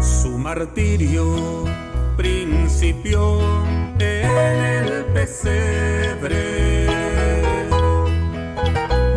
Su martirio principió en el pesebre,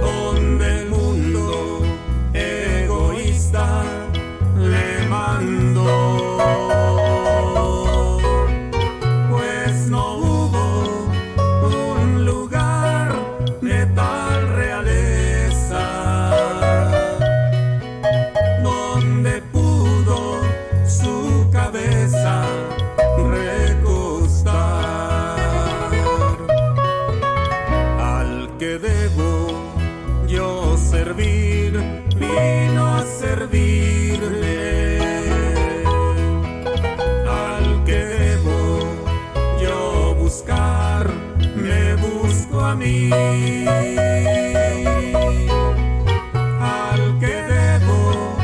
donde el mundo egoísta le mandó, pues no hubo un lugar de tal realeza donde pudo su cabeza recostar. Al que debo yo servir, vino a servirle. Al que debo yo buscar, me busco a mí. Al que debo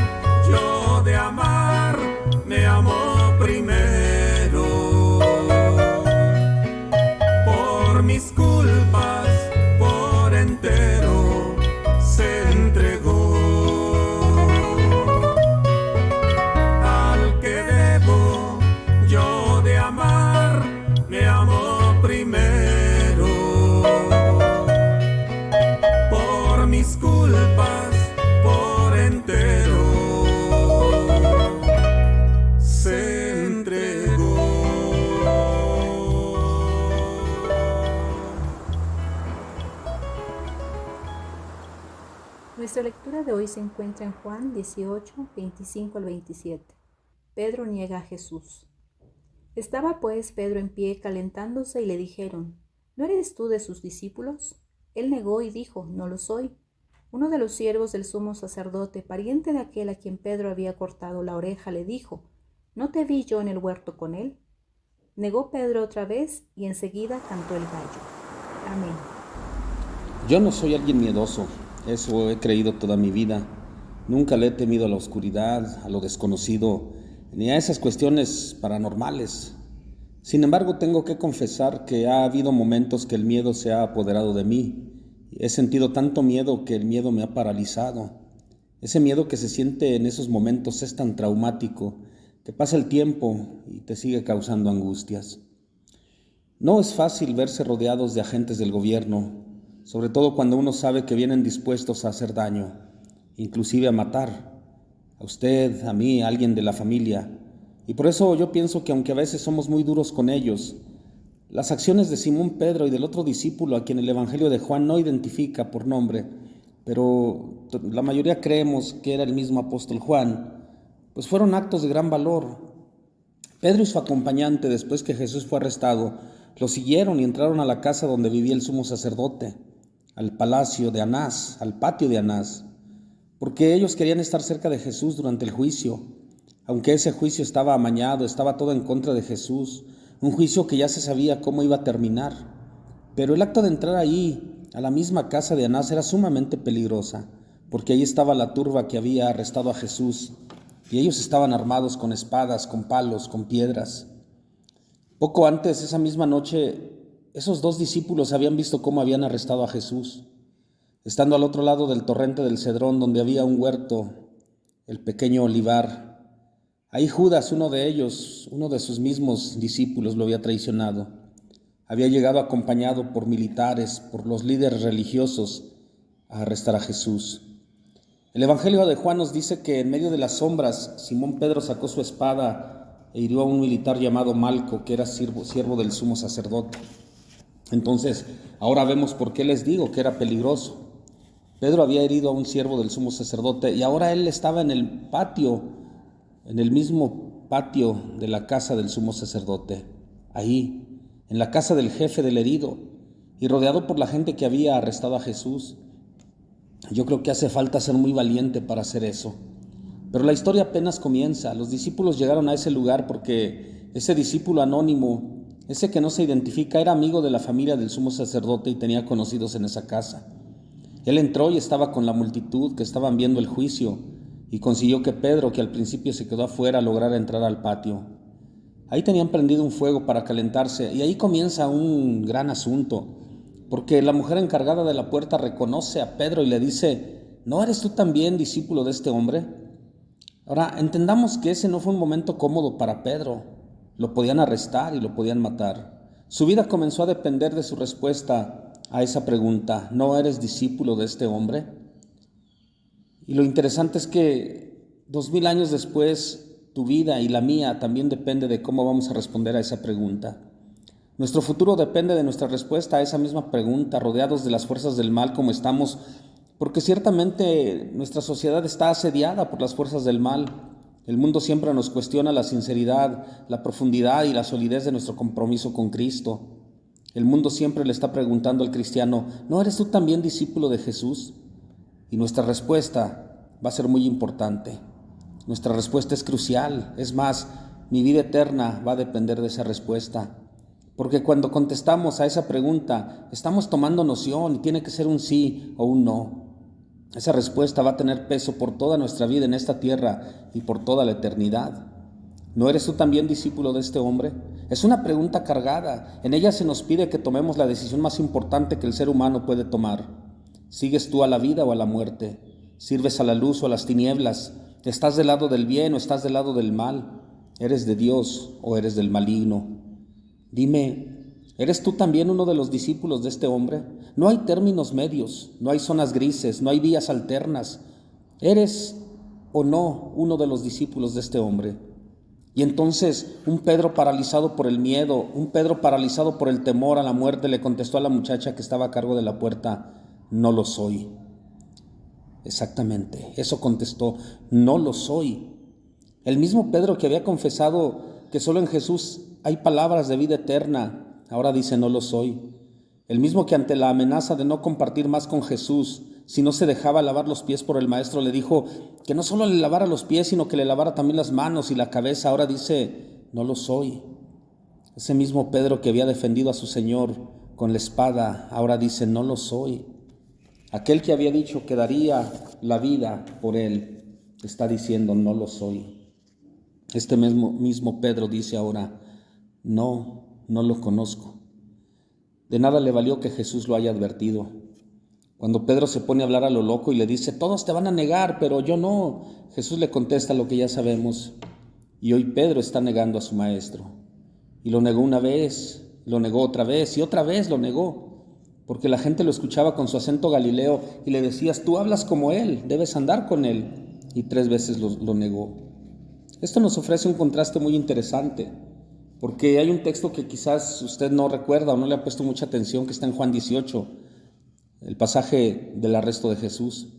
yo de amar, me amó primero. Por mis culpas, por entero, se entregó. Al que debo yo de amar, me amó primero. Por mis culpas, por entero, se entregó. Nuestra lectura de hoy se encuentra en Juan 18, 25 al 27. Pedro niega a Jesús. Estaba pues Pedro en pie calentándose y le dijeron: ¿No eres tú de sus discípulos? Él negó y dijo: No lo soy. Uno de los siervos del sumo sacerdote, pariente de aquel a quien Pedro había cortado la oreja, le dijo: ¿No te vi yo en el huerto con él? Negó Pedro otra vez y enseguida cantó el gallo. Amén. Yo no soy alguien miedoso, eso he creído toda mi vida. Nunca le he temido a la oscuridad, a lo desconocido, ni a esas cuestiones paranormales. Sin embargo, tengo que confesar que ha habido momentos que el miedo se ha apoderado de mí. He sentido tanto miedo que el miedo me ha paralizado. Ese miedo que se siente en esos momentos es tan traumático que pasa el tiempo y te sigue causando angustias. No es fácil verse rodeados de agentes del gobierno, sobre todo cuando uno sabe que vienen dispuestos a hacer daño, inclusive a matar, a usted, a mí, a alguien de la familia. Y por eso yo pienso que aunque a veces somos muy duros con ellos, las acciones de Simón Pedro y del otro discípulo a quien el Evangelio de Juan no identifica por nombre, pero la mayoría creemos que era el mismo apóstol Juan, pues fueron actos de gran valor. Pedro y su acompañante, después que Jesús fue arrestado, lo siguieron y entraron a la casa donde vivía el sumo sacerdote, al palacio de Anás, al patio de Anás, porque ellos querían estar cerca de Jesús durante el juicio. Aunque ese juicio estaba amañado, estaba todo en contra de Jesús, un juicio que ya se sabía cómo iba a terminar. Pero el acto de entrar ahí, a la misma casa de Anás, era sumamente peligrosa, porque ahí estaba la turba que había arrestado a Jesús, y ellos estaban armados con espadas, con palos, con piedras. Poco antes, esa misma noche, esos dos discípulos habían visto cómo habían arrestado a Jesús. Estando al otro lado del torrente del Cedrón, donde había un huerto, el pequeño olivar, ahí Judas, uno de ellos, uno de sus mismos discípulos, lo había traicionado. Había llegado acompañado por militares, por los líderes religiosos, a arrestar a Jesús. El Evangelio de Juan nos dice que en medio de las sombras, Simón Pedro sacó su espada e hirió a un militar llamado Malco, que era siervo del sumo sacerdote. Entonces, ahora vemos por qué les digo que era peligroso. Pedro había herido a un siervo del sumo sacerdote y ahora él estaba en el patio, en el mismo patio de la casa del sumo sacerdote, ahí, en la casa del jefe del herido y rodeado por la gente que había arrestado a Jesús. Yo creo que hace falta ser muy valiente para hacer eso. Pero la historia apenas comienza. Los discípulos llegaron a ese lugar porque ese discípulo anónimo, ese que no se identifica, era amigo de la familia del sumo sacerdote y tenía conocidos en esa casa. Él entró y estaba con la multitud que estaban viendo el juicio y consiguió que Pedro, que al principio se quedó afuera, lograra entrar al patio. Ahí tenían prendido un fuego para calentarse y ahí comienza un gran asunto, porque la mujer encargada de la puerta reconoce a Pedro y le dice: ¿no eres tú también discípulo de este hombre? Ahora, entendamos que ese no fue un momento cómodo para Pedro. Lo podían arrestar y lo podían matar. Su vida comenzó a depender de su respuesta a esa pregunta: ¿no eres discípulo de este hombre? Y lo interesante es que 2000 años después, tu vida y la mía también depende de cómo vamos a responder a esa pregunta. Nuestro futuro depende de nuestra respuesta a esa misma pregunta, rodeados de las fuerzas del mal como estamos, porque ciertamente nuestra sociedad está asediada por las fuerzas del mal. El mundo siempre nos cuestiona la sinceridad, la profundidad y la solidez de nuestro compromiso con Cristo. El mundo siempre le está preguntando al cristiano: ¿no eres tú también discípulo de Jesús? Y nuestra respuesta va a ser muy importante. Nuestra respuesta es crucial. Es más, mi vida eterna va a depender de esa respuesta. Porque cuando contestamos a esa pregunta, estamos tomando noción y tiene que ser un sí o un no. Esa respuesta va a tener peso por toda nuestra vida en esta tierra y por toda la eternidad. ¿No eres tú también discípulo de este hombre? Es una pregunta cargada. En ella se nos pide que tomemos la decisión más importante que el ser humano puede tomar. ¿Sigues tú a la vida o a la muerte? ¿Sirves a la luz o a las tinieblas? ¿Estás del lado del bien o estás del lado del mal? ¿Eres de Dios o eres del maligno? Dime, ¿eres tú también uno de los discípulos de este hombre? No hay términos medios, no hay zonas grises, no hay vías alternas. ¿Eres o no uno de los discípulos de este hombre? Y entonces un Pedro paralizado por el miedo, un Pedro paralizado por el temor a la muerte, le contestó a la muchacha que estaba a cargo de la puerta: no lo soy. Exactamente, eso contestó: no lo soy. El mismo Pedro que había confesado que solo en Jesús hay palabras de vida eterna, ahora dice: no lo soy. El mismo que ante la amenaza de no compartir más con Jesús, si no se dejaba lavar los pies por el maestro, le dijo que no solo le lavara los pies, sino que le lavara también las manos y la cabeza, ahora dice: no lo soy. Ese mismo Pedro que había defendido a su Señor con la espada, ahora dice: no lo soy. Aquel que había dicho que daría la vida por él, está diciendo: no lo soy. Este mismo Pedro dice ahora: no lo conozco. De nada le valió que Jesús lo haya advertido. Cuando Pedro se pone a hablar a lo loco y le dice: todos te van a negar, pero yo no, Jesús le contesta lo que ya sabemos. Y hoy Pedro está negando a su maestro. Y lo negó una vez, lo negó otra vez y otra vez lo negó. Porque la gente lo escuchaba con su acento galileo y le decías: tú hablas como él, debes andar con él. Y 3 veces lo negó. Esto nos ofrece un contraste muy interesante, porque hay un texto que quizás usted no recuerda o no le ha puesto mucha atención, que está en Juan 18, el pasaje del arresto de Jesús.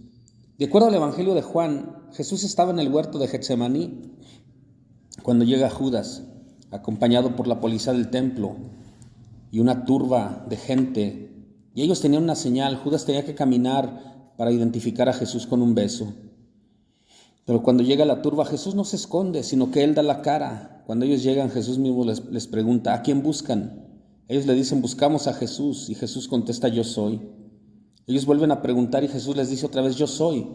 De acuerdo al Evangelio de Juan, Jesús estaba en el huerto de Getsemaní cuando llega Judas, acompañado por la policía del templo y una turba de gente. Y ellos tenían una señal: Judas tenía que caminar para identificar a Jesús con un beso. Pero cuando llega la turba, Jesús no se esconde, sino que Él da la cara. Cuando ellos llegan, Jesús mismo les pregunta: ¿a quién buscan? Ellos le dicen: buscamos a Jesús. Y Jesús contesta: yo soy. Ellos vuelven a preguntar y Jesús les dice otra vez: yo soy.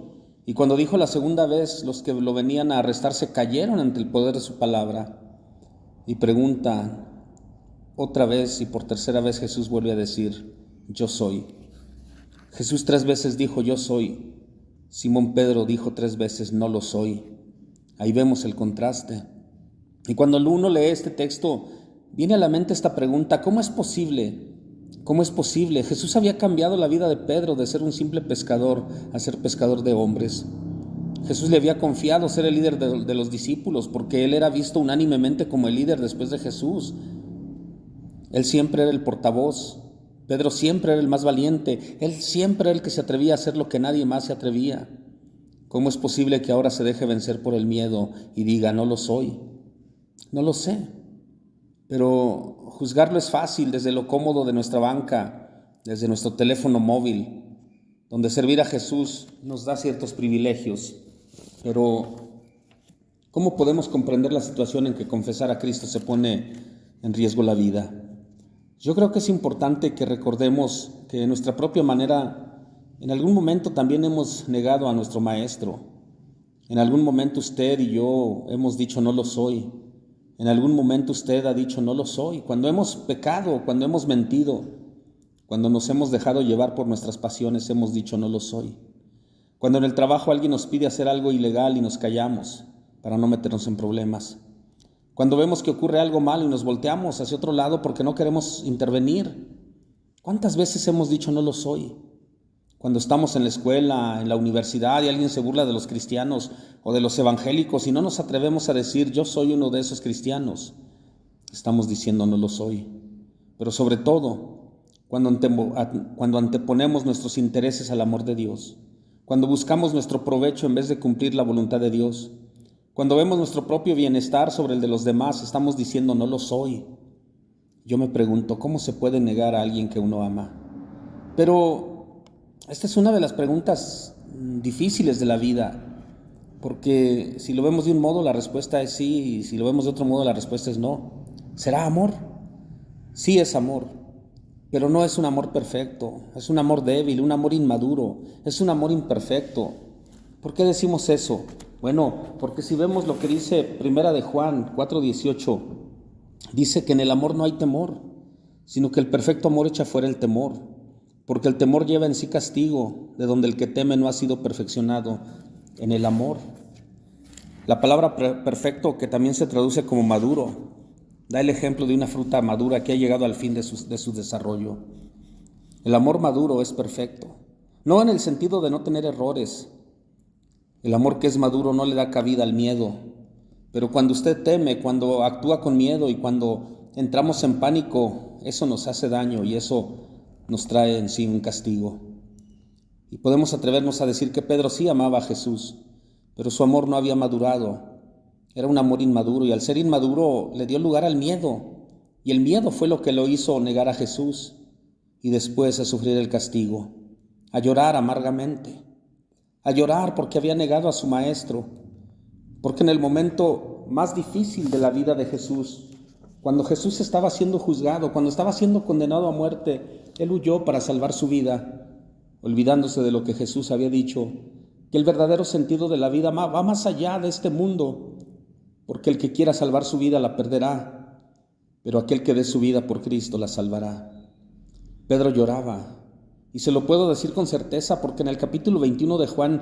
Y cuando dijo la segunda vez, los que lo venían a arrestar se cayeron ante el poder de su palabra. Y pregunta otra vez, y por tercera vez Jesús vuelve a decir: yo soy. Jesús 3 veces dijo: yo soy. Simón Pedro dijo 3 veces: no lo soy. Ahí vemos el contraste. Y cuando uno lee este texto, viene a la mente esta pregunta: ¿cómo es posible? ¿Cómo es posible? Jesús había cambiado la vida de Pedro de ser un simple pescador a ser pescador de hombres. Jesús le había confiado ser el líder de los discípulos, porque él era visto unánimemente como el líder después de Jesús. Él siempre era el portavoz. Pedro siempre era el más valiente. Él siempre era el que se atrevía a hacer lo que nadie más se atrevía. ¿Cómo es posible que ahora se deje vencer por el miedo y diga: no lo soy? No lo sé. Pero juzgarlo es fácil desde lo cómodo de nuestra banca, desde nuestro teléfono móvil, donde servir a Jesús nos da ciertos privilegios. Pero ¿cómo podemos comprender la situación en que confesar a Cristo se pone en riesgo la vida? Yo creo que es importante que recordemos que de nuestra propia manera, en algún momento también hemos negado a nuestro Maestro. En algún momento usted y yo hemos dicho: no lo soy. En algún momento usted ha dicho no lo soy. Cuando hemos pecado, cuando hemos mentido, cuando nos hemos dejado llevar por nuestras pasiones, hemos dicho no lo soy. Cuando en el trabajo alguien nos pide hacer algo ilegal y nos callamos para no meternos en problemas. Cuando vemos que ocurre algo malo y nos volteamos hacia otro lado porque no queremos intervenir. ¿Cuántas veces hemos dicho no lo soy? Cuando estamos en la escuela, en la universidad y alguien se burla de los cristianos o de los evangélicos y no nos atrevemos a decir yo soy uno de esos cristianos, estamos diciendo no lo soy. Pero sobre todo, cuando anteponemos nuestros intereses al amor de Dios, cuando buscamos nuestro provecho en vez de cumplir la voluntad de Dios, cuando vemos nuestro propio bienestar sobre el de los demás, estamos diciendo no lo soy. Yo me pregunto, ¿cómo se puede negar a alguien que uno ama? Pero esta es una de las preguntas difíciles de la vida, porque si lo vemos de un modo la respuesta es sí, y si lo vemos de otro modo la respuesta es no. ¿Será amor? Sí es amor, pero no es un amor perfecto, es un amor débil, un amor inmaduro, es un amor imperfecto. ¿Por qué decimos eso? Bueno, porque si vemos lo que dice Primera de Juan 4:18, dice que en el amor no hay temor, sino que el perfecto amor echa fuera el temor. Porque el temor lleva en sí castigo, de donde el que teme no ha sido perfeccionado en el amor. La palabra perfecto, que también se traduce como maduro, da el ejemplo de una fruta madura que ha llegado al fin de su desarrollo. El amor maduro es perfecto, no en el sentido de no tener errores. El amor que es maduro no le da cabida al miedo, pero cuando usted teme, cuando actúa con miedo y cuando entramos en pánico, eso nos hace daño y eso nos trae en sí un castigo. Y podemos atrevernos a decir que Pedro sí amaba a Jesús, pero su amor no había madurado. Era un amor inmaduro y al ser inmaduro le dio lugar al miedo. Y el miedo fue lo que lo hizo negar a Jesús y después a sufrir el castigo, a llorar amargamente, a llorar porque había negado a su maestro, porque en el momento más difícil de la vida de Jesús, cuando Jesús estaba siendo juzgado, cuando estaba siendo condenado a muerte, él huyó para salvar su vida, olvidándose de lo que Jesús había dicho, que el verdadero sentido de la vida va más allá de este mundo, porque el que quiera salvar su vida la perderá, pero aquel que dé su vida por Cristo la salvará. Pedro lloraba, y se lo puedo decir con certeza porque en el capítulo 21 de Juan,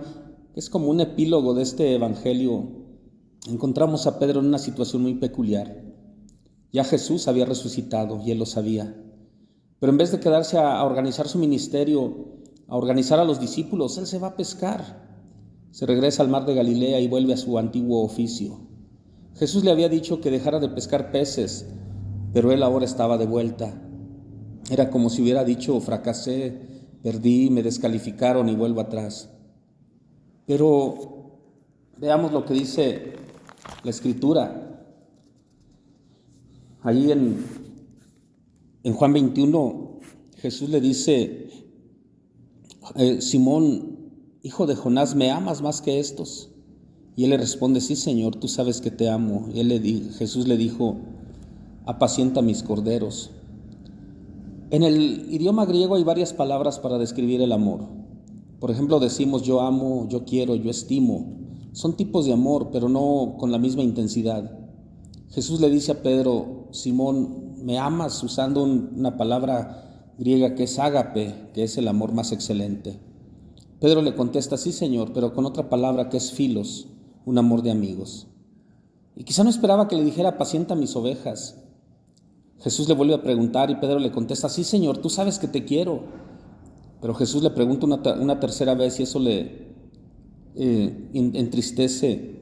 que es como un epílogo de este evangelio, encontramos a Pedro en una situación muy peculiar. Ya Jesús había resucitado y él lo sabía. Pero en vez de quedarse a organizar su ministerio, a organizar a los discípulos, él se va a pescar. Se regresa al mar de Galilea y vuelve a su antiguo oficio. Jesús le había dicho que dejara de pescar peces, pero él ahora estaba de vuelta. Era como si hubiera dicho, fracasé, perdí, me descalificaron y vuelvo atrás. Pero veamos lo que dice la Escritura. Allí en Juan 21, Jesús le dice, Simón, hijo de Jonás, ¿me amas más que estos? Y él le responde, sí, Señor, tú sabes que te amo. Y Jesús le dijo, apacienta mis corderos. En el idioma griego hay varias palabras para describir el amor. Por ejemplo, decimos yo amo, yo quiero, yo estimo. Son tipos de amor, pero no con la misma intensidad. Jesús le dice a Pedro, Simón, ¿me amas? Usando una palabra griega que es ágape, que es el amor más excelente. Pedro le contesta, sí, Señor, pero con otra palabra que es filos, un amor de amigos. Y quizá no esperaba que le dijera, apacienta mis ovejas. Jesús le vuelve a preguntar y Pedro le contesta, sí, Señor, tú sabes que te quiero. Pero Jesús le pregunta una tercera vez y eso le entristece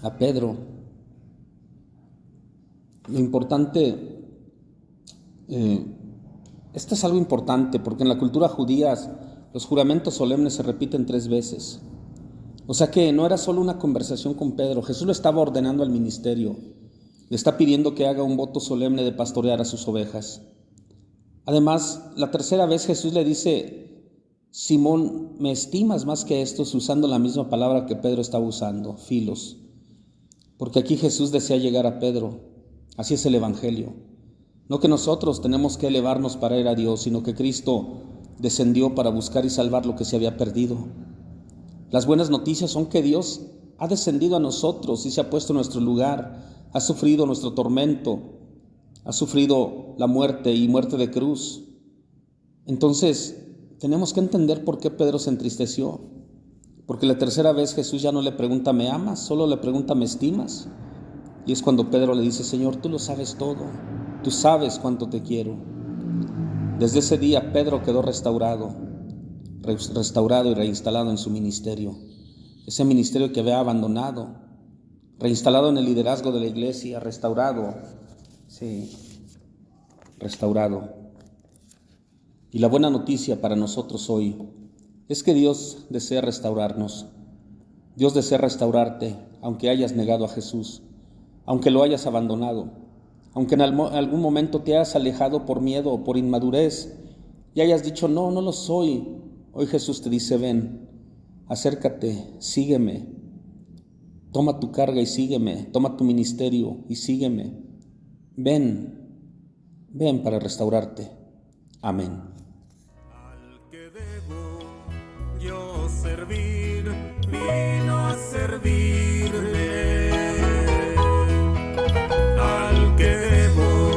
a Pedro. Lo importante, esto es algo importante porque en la cultura judía los juramentos solemnes se repiten 3 veces. O sea que no era solo una conversación con Pedro, Jesús lo estaba ordenando al ministerio. Le está pidiendo que haga un voto solemne de pastorear a sus ovejas. Además, la tercera vez Jesús le dice, Simón, ¿me estimas más que estos? Usando la misma palabra que Pedro estaba usando, filos. Porque aquí Jesús desea llegar a Pedro. Así es el Evangelio. No que nosotros tenemos que elevarnos para ir a Dios, sino que Cristo descendió para buscar y salvar lo que se había perdido. Las buenas noticias son que Dios ha descendido a nosotros y se ha puesto en nuestro lugar, ha sufrido nuestro tormento, ha sufrido la muerte y muerte de cruz. Entonces, tenemos que entender por qué Pedro se entristeció. Porque la tercera vez Jesús ya no le pregunta, ¿me amas? Solo le pregunta, ¿me estimas? Y es cuando Pedro le dice, Señor, tú lo sabes todo, tú sabes cuánto te quiero. Desde ese día Pedro quedó restaurado y reinstalado en su ministerio. Ese ministerio que había abandonado, reinstalado en el liderazgo de la iglesia, restaurado. Y la buena noticia para nosotros hoy es que Dios desea restaurarnos. Dios desea restaurarte, aunque hayas negado a Jesús, aunque lo hayas abandonado, aunque en algún momento te hayas alejado por miedo o por inmadurez y hayas dicho, no lo soy. Hoy Jesús te dice, ven, acércate, sígueme, toma tu carga y sígueme, toma tu ministerio y sígueme. Ven para restaurarte. Amén. Al que debo yo servir, vino a servirle. Al que debo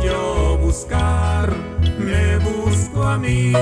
yo buscar, me busco a mí.